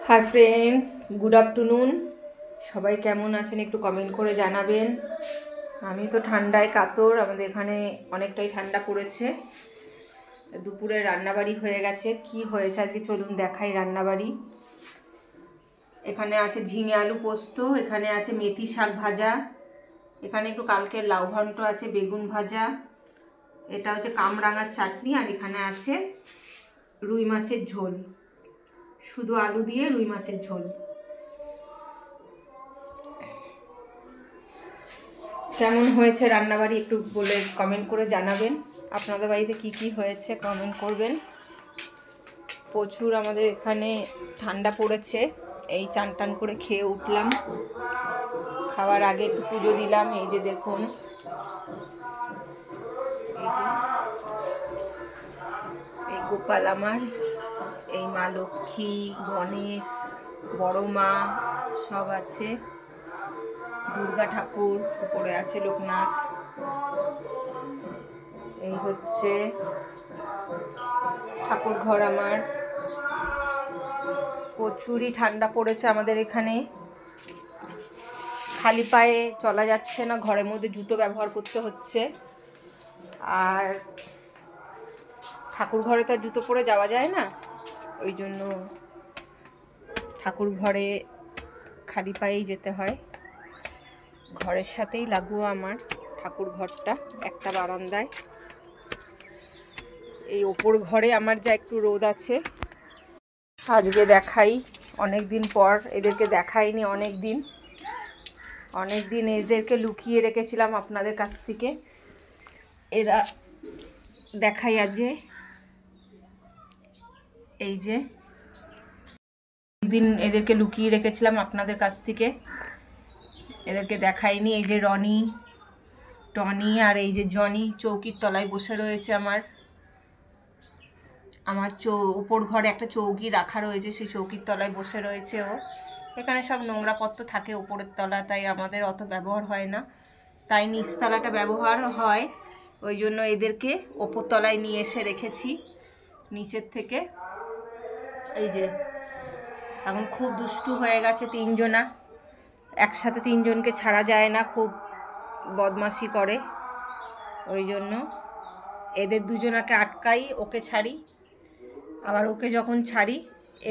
Hi friends, good afternoon. সবাই কেমন আছেন একটু কমেন্ট করে জানাবেন। আমি তো ঠান্ডায় কাতর, আমাদের এখানে অনেকটাই ঠান্ডা পড়েছে। দুপুরে রান্নাবাড়ি হয়ে গেছে। কি হয়েছে আজকে চলুন দেখাই রান্নাবাড়ি। এখানে আছে ঝিঙে আলু পোস্ত, এখানে আছে মেথি শাক ভাজা, এখানে একটু কালকের লাউ ঘন্ট আছে, বেগুন ভাজা, এটা হচ্ছে কামরাঙার চাটনি, আর এখানে আছে রুই মাছের ঝোল, শুধু আলু দিয়ে রুই মাছের ঝোল। কেমন হয়েছে রান্নাবাড়ি একটু বলে কমেন্ট করে জানাবেন। আপনাদের বাড়িতে কি কি হয়েছে কমেন্ট করবেন। প্রচুর আমাদের এখানে ঠান্ডা পড়েছে। এই চান টান করে খেয়ে উঠলাম, খাওয়ার আগে একটু পুজো দিলাম। এই যে দেখুন, এই যে এই গোপাল আমার, এই মা লক্ষ্মী, গণেশ, বড় মা সব আছে, দুর্গা ঠাকুর, উপরে আছে লোকনাথ। এই হচ্ছে ঠাকুর ঘর আমার। প্রচুরই ঠান্ডা পড়েছে আমাদের এখানে, খালি পায়ে চলা যাচ্ছে না, ঘরের মধ্যে জুতো ব্যবহার করতে হচ্ছে। আর ঠাকুর ঘরে তো আর জুতো পরে যাওয়া যায় না, ওই জন্য ঠাকুর ঘরে খালি পায়েই যেতে হয়। ঘরের সাথেই লাগোয়া আমার ঠাকুর ঘরটা, একটা বারান্দায়। এই ওপর ঘরে আমার যা একটু রোদ আছে। আজকে দেখাই, অনেক দিন পর এদেরকে দেখাইনি, অনেক দিন এদেরকে লুকিয়ে রেখেছিলাম আপনাদের কাছ থেকে। এরা দেখাই আজকে, এই যে দিন এদেরকে লুকিয়ে রেখেছিলাম আপনাদের কাছ থেকে, এদেরকে দেখাইনি। এই যে রনি, টনি আর এই যে জনি চৌকির তলায় বসে রয়েছে। আমার উপর ঘরে একটা চৌকি রাখা রয়েছে, সেই চৌকির তলায় বসে রয়েছে ও। এখানে সব নোংরাপত্র থাকে উপরের তলা, তাই আমাদের অত ব্যবহার হয় না, তাই নিচতলাটা ব্যবহার হয়। ওই জন্য এদেরকে ওপর তলায় নিয়ে এসে রেখেছি নিচের থেকে। এই যে এখন খুব দুষ্টু হয়ে গেছে তিনজনা, একসাথে তিনজনকে ছাড়া যায় না, খুব বদমাশি করে। ওই জন্য এদের দুজনাকে আটকাই, ওকে ছাড়ি, আবার ওকে যখন ছাড়ি,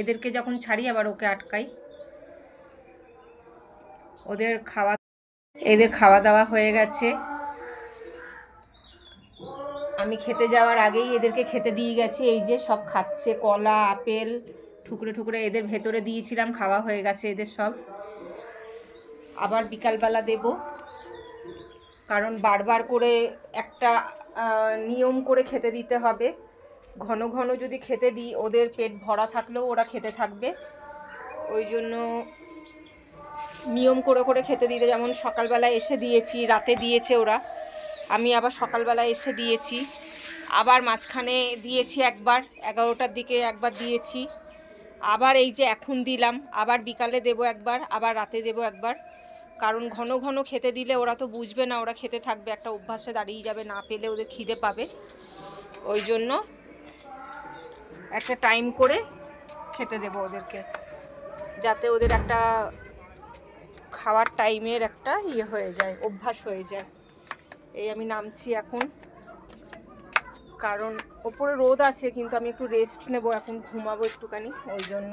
এদেরকে যখন ছাড়ি আবার ওকে আটকাই। এদের খাওয়া দাওয়া হয়ে গেছে। আমি খেতে যাওয়ার আগেই এদেরকে খেতে দিয়ে গেছি। এই যে সব খাচ্ছে, কলা, আপেল ঠুকরে ঠুকরে এদের ভেতরে দিয়েছিলাম, খাওয়া হয়ে গেছে এদের সব। আবার বিকালবেলা দেব, কারণ বারবার করে একটা নিয়ম করে খেতে দিতে হবে। ঘন ঘন যদি খেতে দিই, ওদের পেট ভরা থাকলেও ওরা খেতে থাকবে। ওই জন্য নিয়ম করে করে খেতে দিতে, যেমন সকালবেলা এসে দিয়েছি, রাতে দিয়েছে ওরা, আমি আবার সকালবেলা এসে দিয়েছি, আবার মাঝখানে দিয়েছি একবার, 11টার দিকে একবার দিয়েছি, আবার এই যে এখন দিলাম, আবার বিকালে দেব একবার, আবার রাতে দেব একবার। কারণ ঘন ঘন খেতে দিলে ওরা তো বুঝবে না, ওরা খেতে থাকবে, একটা অভ্যাসে দাঁড়িয়ে যাবে, না পেলে ওদের খিদে পাবে। ওই জন্য একটা টাইম করে খেতে দেব ওদেরকে, যাতে ওদের একটা খাওয়ার টাইমের একটা হয়ে যায়, অভ্যাস হয়ে যায়। এই আমি নামছি এখন, কারণ ওপরে রোদ আছে, কিন্তু আমি একটু রেস্ট নেব এখন, ঘুমাবো একটুখানি, ওই জন্য